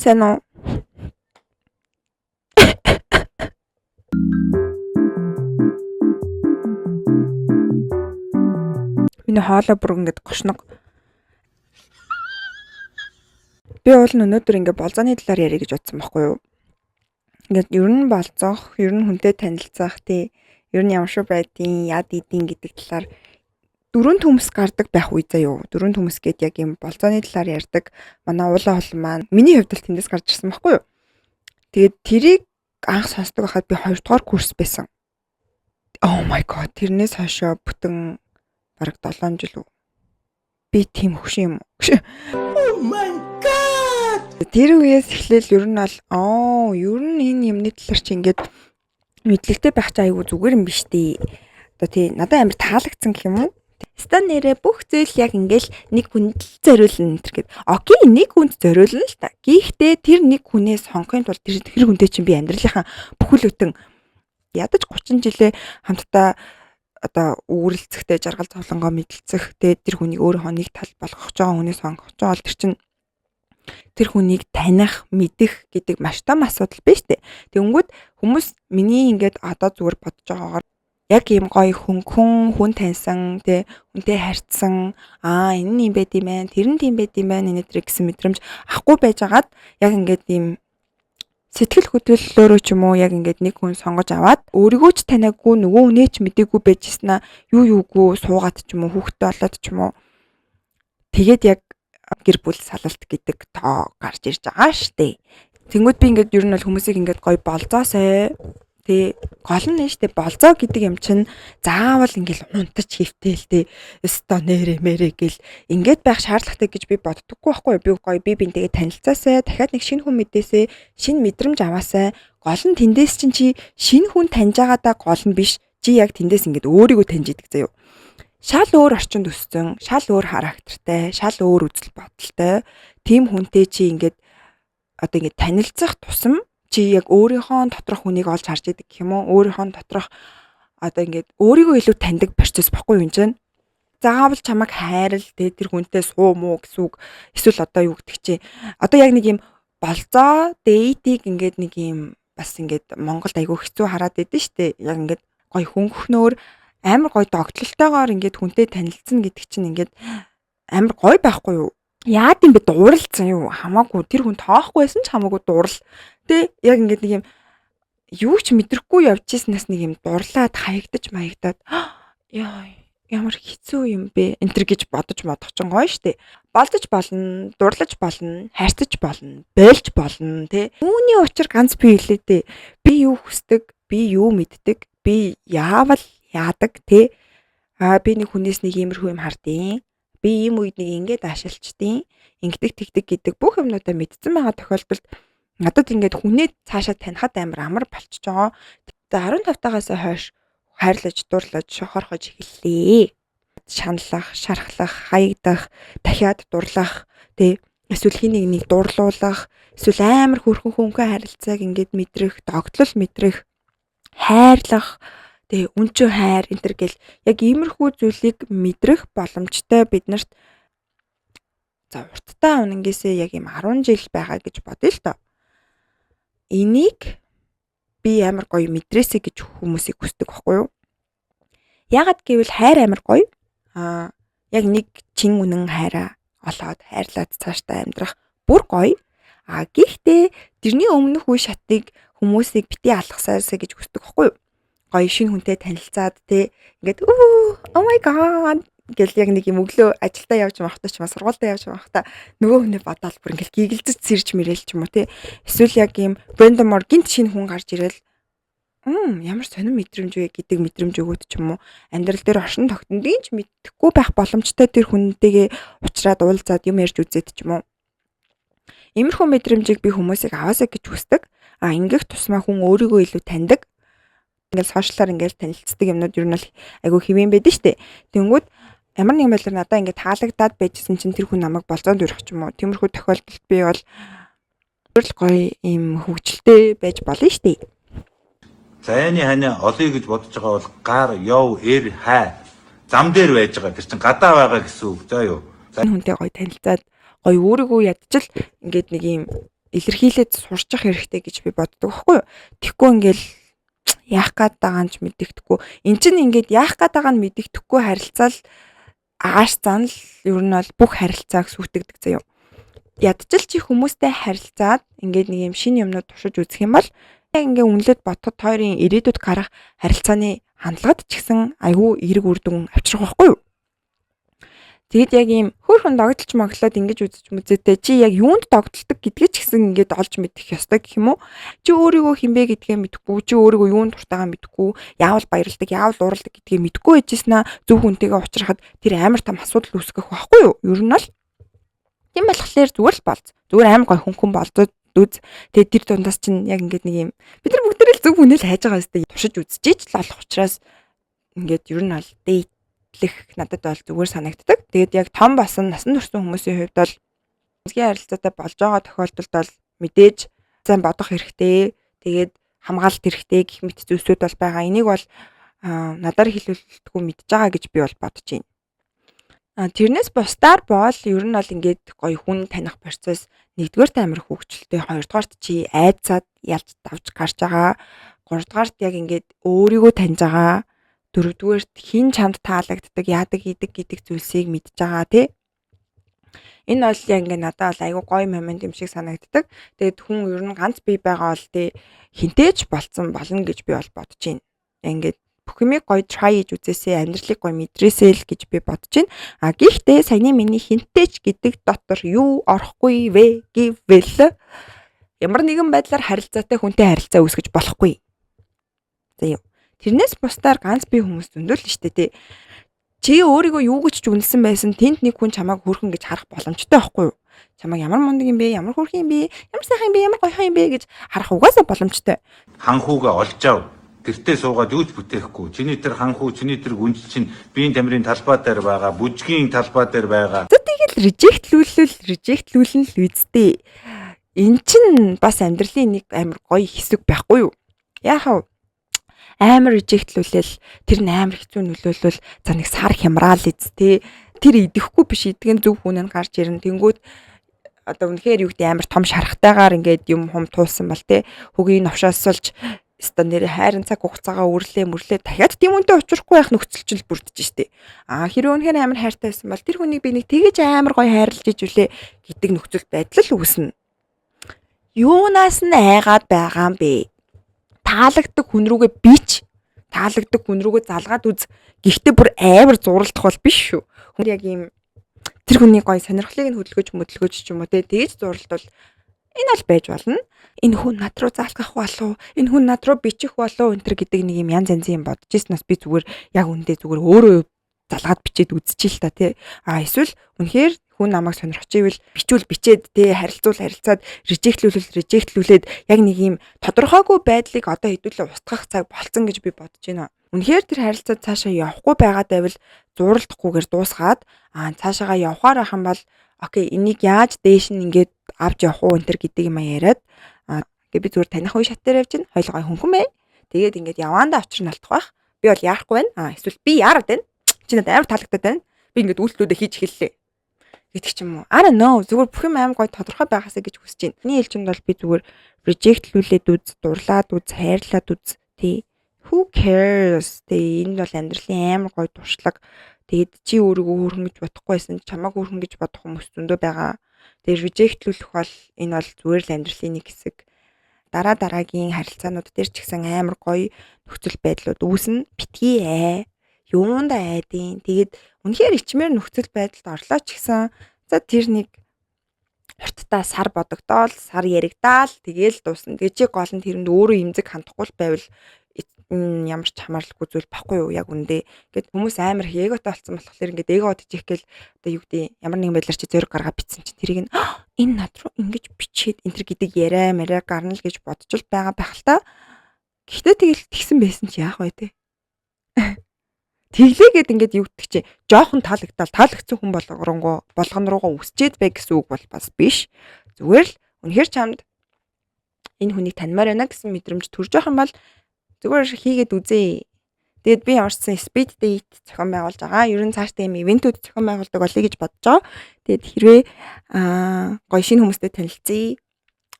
Сайн уу? Миний хоолой бүр ингэж гошног. Би уул нь өнөөдөр ингэ болзооны талаар ярих гэж бодсон байхгүй юу? Ингээд ер нь болзоох, ер нь хүнтэй танилцах тий, ер нь ямар шиг байдیں, яд идیں гэдэг талаар дөрөв төмс гардаг байх үе заяа юу. Дөрөв төмс гээд яг юм болзооны талаар ярьдаг. Манай уулаа хол маань миний хувьд л тэндээс гарч ирсэн байхгүй юу? Тэгээд тэрийг анх сонсдог байхад би 2 дугаар курс байсан. Oh my god, тэрнээс хойшоо бүтэн бараг 7 жил үү. Би тийм хөшин юм уу? Oh my god. Тэр үеэс эхлээл ер нь бол ер нь энэ юмны талаар чи ингээд мэдлэгтэй байх чи айгүй зүгээр юм биш дээ. Одоо тий надад амар таалагдсан гэх юм уу? Стан нэрээ бүх зүйл яг ингээл нэг хүнд зориулна энэ гэд. Окей, нэг хүнд зориулна л та. Гэхдээ тэр нэг хүнээс сонгохын тулд тэр хүнтэй чинь би амьдралынхаа бүхэл бүтэн ядаж 30 жилээ хамтдаа одоо үүрэлцэхтэй жаргал зовлонгоо мэдлцэх тэгээд тэр хүнийг өөрийнхөө нэг тал болгох жоо хүнээс сонгох жоо тэр чинь тэр хүнийг таних, мэдэх гэдэг маш том асуудал биш үү? Тэгэнгүүт хүмүүс миний ингээд одоо зүгээр бодож байгаагаар яг ийм гоё хүн таньсан, тэ хүнтэй харьцсан, энэ юм байд юм байна, тэр нь тийм байд юм байна, энэ төр гэсэн мэдрэмж ахгүй байжгаад яг ингээд ийм сэтгэл хөдлөлөөрөө ч юм уу яг ингээд нэг хүн сонгож аваад өөрийгөө ч танаагүй нөгөө хүнээ ч мэдээгүй байжснаа юугүй суугаад ч юм уу хүүхдтэй болоод ч юм уу тэгээд яг гэр бүл салалт гэдэг тоо гарч ирж байгаа штэ. Тэнгүүд би ингээд ер нь бол хүмүүсийг ингээд гоё болзоосай тий гол нь штэ болзоо гэдэг юм чинь заавал ингээл унтаж хөвтэйл тий өсто нэрэ мэрэ гэл ингээд байх шаардлагатай гэж би боддоггүй байхгүй би гоё би бинтэйгээ танилцаасай дахиад нэг шинэ хүн мэдээсэй шинэ мэдрэмж аваасай гол нь тэндээс чинь чи шинэ хүн таньж байгаадаа гол нь биш чи яг тэндээс ингээд өөрийгөө таньж идэг заяо шал өөр орчинд өссөн шал өөр характертай шал өөр үзэл бодолтой тийм хүнтэй чи ингээд одоо ингээд танилцах тусам чи яг өөрийнхөө доторх хүнийг олж харж идэг гэх юм уу? Өөрийнхөө доторх одоо ингээд өөрийгөө илүү таньдаг процесс баггүй юм чинь. Заавал чамайг хайрал тэр хүнтэй суу муу гэсэн үг. Эсвэл одоо юу гэдэг чи. Одоо яг нэг юм болзоо, дейтиг ингээд нэг юм бас ингээд Монголд айгүй хэцүү хараад байдэн штэ. Яг ингээд гоё хөнгөхнөөр амар гоё догтлолтойгоор ингээд хүнтэй танилцсан гэдэг чинь ингээд амар гоё байхгүй юу? Яад юм бэ дууралцсан юу? Хамаагүй тэр хүн тоохгүй байсан ч хамаагүй дуурал. Тэ яг ингээд нэг юм юу ч мэдрэхгүй явж ирснээс нэг юм дурлаад хаягдаж маягдаад яа ямар хэцүү юм бэ энэ төр гэж бодож модохчон гоё штэ болдож болно дурлаж болно хайрцаж болно байлж болно тэ үүний учир ганц би хэлээ дээ би юу хүсдэг би юу мэддэг би яавал яадаг тэ би нэг хүнээс нэг иймэрхүү юм хардیں би ийм үед нэг ингээд ашиглчдیں ингэдэг тэгдэг гэдэг бүх юмнуудаа мэдсэн байгаа тохиолдолд надад ингээд хүнээ цаашаа танихад амар болчихж байгаа. За 15 тагаас хойш хайрлаж, дурлаж, шохорхож эхэллээ. Шаналлах, шархлах, хаягдах, дахиад дурлах, тэ эсвэл хин нэг дурлуулах, эсвэл амар хөрхөн хүнхээ харилцааг ингээд мэдрэх, догтлол мэдрэх, хайрлах, тэ үнчөө хайр энэ төр гэл яг иймэрхүү зүйлийг мэдрэх боломжтой биднэрт за урттай үнэнгээсээ яг юм 10 жил байгаа гэж бодъё л доо. Энийг би амар гоё мэдрээсэй гэж хүмүүсийг хүсдэг байхгүй юу? Ягаад гэвэл хайр амар гоё. Яг нэг чин үнэн хайраа олоод хайрлаад цаашдаа амьдрах бүр гоё. Гэхдээ тэрний өмнөх үе шатыг хүмүүсийг бити алгасаасаа гэж хүсдэг байхгүй юу? Гоё шинэ хүнтэй танилцаад те ингээд oh my god гэл яг нэг юм өглөө ажилдаа явж байхдаа ч юм сургуультай явж байхдаа нөгөө хүнээ бодоод бүр ингээл гигэлзэж сэрж мэрэл ч юм уу тий эсвэл яг юм рандомор гинт шинэ хүн гарч ирэл ямар сонир мэдрэмж вэ гэдэг мэдрэмж өгөөд ч юм уу амьдрал дээр оршин тогтнодын ч мэдэхгүй байх боломжтой тэр хүнтэйгээ уулзраад уулзаад юм ярьж үзээд ч юм уу иймэрхүү мэдрэмжийг би хүмүүсийг аваасаа гэж хүсдэг ингээх тусмаа хүн өөрийгөө илүү таньдаг ингээл сошиалаар ингээл танилцдаг юмнууд ер нь айгүй хэвэн байдаг штэ тэнгүүд ямар нэгэн байдлаар надаа ингээд таалагдаад байжсэн чинь тэр хүн намайг болзоонд өрөх ч юм уу. Тиймэрхүү тохиолдолд би бол л гоё юм хөвгчлээ байж болно штэ. Зайны хань олъё гэж бодож байгаа бол гар, яв, эр, хай зам дээр байж байгаа. Тэр чинь гадаа байгаа гэсэн үг. За юу. Энэ хүнтэй гоё танилцаад гоё өөрийгөө ядчил ингээд нэг юм илэрхийлээд сурчих хэрэгтэй гэж би боддог байхгүй юу. Тэгэхгүй ингээл яах гээд байгаа нь ч мэддэхгүй. Эн чинь ингээд яах гээд байгаа нь мэддэхгүй харилцаал ааш зан л ер нь бол бүх харилцааг сүйтгдэг заяа. Ядчил чи хүмүүстэй харилцаад ингээд нэг юм шинэ юмнууд туршиж үзэх юм бол ингээ үнэлээд бодоход хоёрын ирээдүйд гарах харилцааны хандлагад ч гэсэн айгүй эерэг үр дүн авчрах байхгүй юу. Тэгэд яг ийм хөөрхөн догдолч моглоод ингэж үзэж мүзэтэй чи яг юунд догдолдог гэдгийг ч гэсэн ингээд олж мэдэх ёстой гэх юм уу? Чи өөрийгөө хинбэ гэдгээ мэдэхгүй, чи өөрийгөө юунд дуртайгаа мэдэхгүй, яавал баярлдаг, яавал уралдаг гэдгээ мэдэхгүй байжснаа зөв хүнтэйгээ уулзрахад тэр амар том асуудал үүсгэх байхгүй юу? Ер нь бол тийм болохоор зүгээр л болц. Зүгээр амар гой хүн болцоод үз. Тэгээд тэр дундаас чинь яг ингээд нэг юм бид нар бүгд л зөв хүнэл хайж байгаа хэвээр туршиж үзчихэж л болох учраас ингээд ер нь бол дейтлэх надад бол зүгээр санагддаг. Тэгээд яг том басан насан турш хүмүүсийн хувьд бол хэсгийн харилцаатай болж байгаа тохиолдолд бол мэдээж сайн бодох хэрэгтэй. Тэгээд хамгаалалт хэрэгтэй гэх мэт зүйлсүүд бол байгаа. Энийг бол надаар хэлүүлэлтгүй мэдж байгаа гэж би бол бодож байна. Тэрнээс бусдаар бол ер нь бол ингээд гоё хүн таних процесс нэгдүгээрт амар хөвгчлөлтэй, хоёрдугаарт чи айцаад ялж давж гарч байгаа, гуравдугаарт яг ингээд өөрийгөө таньж байгаа, дөрөвдүгээрт хин чамд таалагддаг, яадаг хийдэг гэдэг зүйлсийг мэдж байгаа тий. Энэ бол яг ингээд надад бол айгүй гоё момент юм шиг санагддаг. Тэгээд хүн ер нь ганц бие байгаа бол тий хинтээж болцсон болно гэж би бол бодож байна. Ингээд бүх юмыг гоё try хийж үзээсэй, амьдралыг гоё мэдрээсэй л гэж би бодож байна. Гэхдээ саяны миний хинтээч гэдэг дотор юу орохгүй вэ гэвэл ямар нэгэн байдлаар харилцаатай хүнтэй харилцаа үүсгэж болохгүй. За юу. Тэрнээс бусдаар ганц бие хүмүүс зөндөл нь штэ тий. Чи өөрийгөө юу гэж ч үнэлсэн байсан тэнд нэг хүн чамааг хөрхөн гэж харах боломжтой байхгүй юу? Чамааг ямар мундаг юм бэ, ямар хөрхөн юм бэ, ямар сайхан юм бэ, ямар гоёхан юм бэ гэж харах угаасаа боломжтой. Ханхууга олж ав. Гэртээ суугаад юуч бүтээхгүй. Чиний тэр ханхуу, чиний тэр гүнж чинь биеийн тамирын талбай дээр байгаа, бүжгийн талбай дээр байгаа. Тэгэл режектлүүлэн л үздэй. Эн чин бас амьдралын нэг амар гоё хэсэг байхгүй юу? Яахав амар режектлүүлэл тэр амар хэцүү нөлөөлөл за нэг сар хямраал из тэ. Тэр идэхгүй биш идэгэн зөв хүн нь гарч ирэн тэнгүүд одоо үнэхээр юу гэдэг амар том шархтайгаар ингээд юм хум туулсан бол тэ. Хөгийн новшоосолж ста нэр хайрын цаг хугацаагаа үрлээ дахиад тийм үнтэй учрахгүй байх нөхцөл чинь бүрдэж штэ. Хэрэв үнэхээр амар хайртай байсан бол тэр хүнийг би нэг тэгэж амар гоё хайрлаж ижүүлээ гэдэг нөхцөл байдал л үүснэ. Юунаас нь айгаад байгаа юм бэ? Таалагддаг хүн рүүгээ бич, таалагддаг хүн рүүгээ залгаад үз. Гэхдээ бүр амар зурлах бол биш шүү. Хүн яг ийм тэр хүний гоё сонирхлыг нь хөдөлгөж ч юм уу тэгэж зурлал бол энэ бол байж болно. Энэ хүн над руу залгах болов, энэ хүн над руу бичих болов энэ гэдэг нэг юм янз янзын бодож ирснээс би зүгээр яг үндэ зүгээр өөрөө залгаад бичээд үзчихээ л та тий. Эсвэл үнэхээр хүн намайг сонирхож ивэл бичээд тий харилцаад режектлүүлээд яг нэг юм тодорхойгүй байдлыг одоо хэдүүлээ устгах цаг болцсон гэж би бодож байна. Үнэхээр тэр харилцаа цаашаа явахгүй байгаад байвал зууралдахгүйгээр дуусгаад цаашаагаа явахаар байх юм бол окей энийг яаж дээш нь ингээд авч явах уу энэ гэдэг юм яриад би зүгээр таних үе шат дээр явж байна. Хойлгой хөнгөн бай. Тэгээд ингээд яваандаа очир нь алдах байх. Би бол яарахгүй байна. Эсвэл би яарад байна. Чи надад амар таалагдаад байна. Би ингээд үйлчлүүдээ хийж эхэллээ. Гэдэг ч юм уу. I don't know. Зүгээр бүх юм амар гой тодорхой байгаасаа гэж хүсэж байна. Миний хэлжинд бол би зүгээр rejectlүүлээд үз, дурлаад үз, хайрлаад үз. Тий. Who cares? Тий. Энэ бол амьдралын амар гой туршлага. Тэгээд чи өөрийгөө хөөрхөн гэж бодохгүй байсан. Чамааг хөөрхөн гэж бодох хүмүүс зөндөө байгаа. Тэгээд rejectlүүлэх бол энэ бол зүгээр л амьдралын нэг хэсэг. Дараагийн харилцаанууд дээр ч гэсэн амар гоё нөхцөл байдлууд үүснэ. Битгий юундаа айдیں۔ Тэгээд үнэхээр ичмээр нөхцөл байдалд орлоо ч гэсэн за тэр нэг хурдтай сар бодогдоол, сар яригдаал тэгээл дуусна. Тэгээд чи гол нь тэрэнд өөрөө имзэг хандахгүй байвал ямар ч хамаарлахгүй зүйл баггүй юу яг үндэ. Ингээд хүмүүс амар эготой болсон болохоор ингээд эгоод ичэх гээл одоо юу гэдэг ямар нэгэн байдлаар чи зөрөг гаргаа битсэн чинь тэрийг нь энэ над руу ингэж бичээд энэ төр гэдэг яриа гарна л гэж бодож л байгаа байх л та. Гэхдээ тэгэл тэгсэн байсан чи яах вэ те. Тэглээгээд ингээд юу гэдэг чи жоохон таалагдсан хүн болгон руугаа үсчээд бай гэсэн үг бол бас биш. Зүгээр л үнэхээр чамд энэ хүнийг таньмаар байна гэсэн мэдрэмж төрж явах юм бол зүгээр хийгээд үзье. Тэгээд би ямар ч speed date зохион байгуулж байгаа. Ер нь цаашдаа юм ивентүүд зохион байгуулдаг болъё гэж бодож байгаа. Тэгээд хэрвээ гоё шинэ хүмүүстэй танилцъя.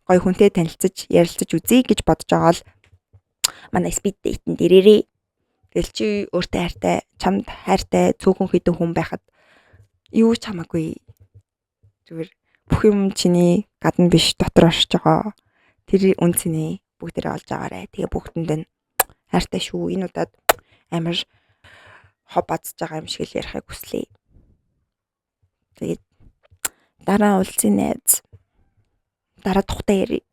гоё хүнтэй танилцаж ярилцаж үзье гэж бодож байгаа л манай speed date-нд ирээрээ. Тэгэл чи өөртөө хайртай, чамд хайртай, цөөхөн хэдэн хүн байхад юу ч хамаагүй. Зүгээр бүх юм чиний гадна биш дотор оршиж байгаа. Тэр үнцний бүгдээрээ олж агаарэ. Тэгээ бүгдэнд нь хайртай шүү. Энэ удаад амар хоб бацж байгаа юм шиг л ярихыг хүслээ. Тэгээд дараа уулзъя найз. Дараа тухтай ярив.